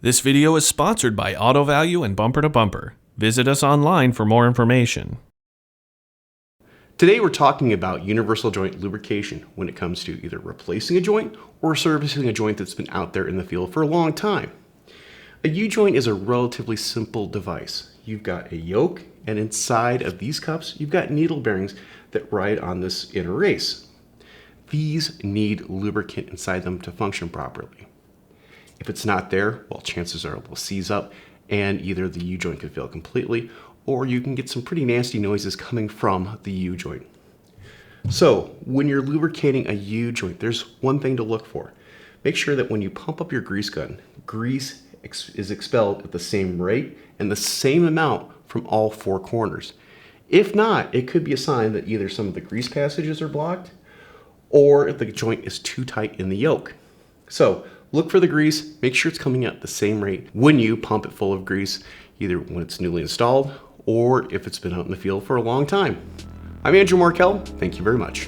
This video is sponsored by Auto Value and Bumper to Bumper. Visit us online for more information. Today we're talking about universal joint lubrication when it comes to either replacing a joint or servicing a joint that's been out there in the field for a long time. A U-joint is a relatively simple device. You've got a yoke, and inside of these cups you've got needle bearings that ride on this inner race. These need lubricant inside them to function properly. If it's not there, well, chances are it will seize up and either the U-joint could fail completely or you can get some pretty nasty noises coming from the U-joint. So when you're lubricating a U-joint, there's one thing to look for. Make sure that when you pump up your grease gun, grease is expelled at the same rate and the same amount from all four corners. If not, it could be a sign that either some of the grease passages are blocked or if the joint is too tight in the yoke. So look for the grease, make sure it's coming out at the same rate when you pump it full of grease, either when it's newly installed or if it's been out in the field for a long time. I'm Andrew Markel, thank you very much.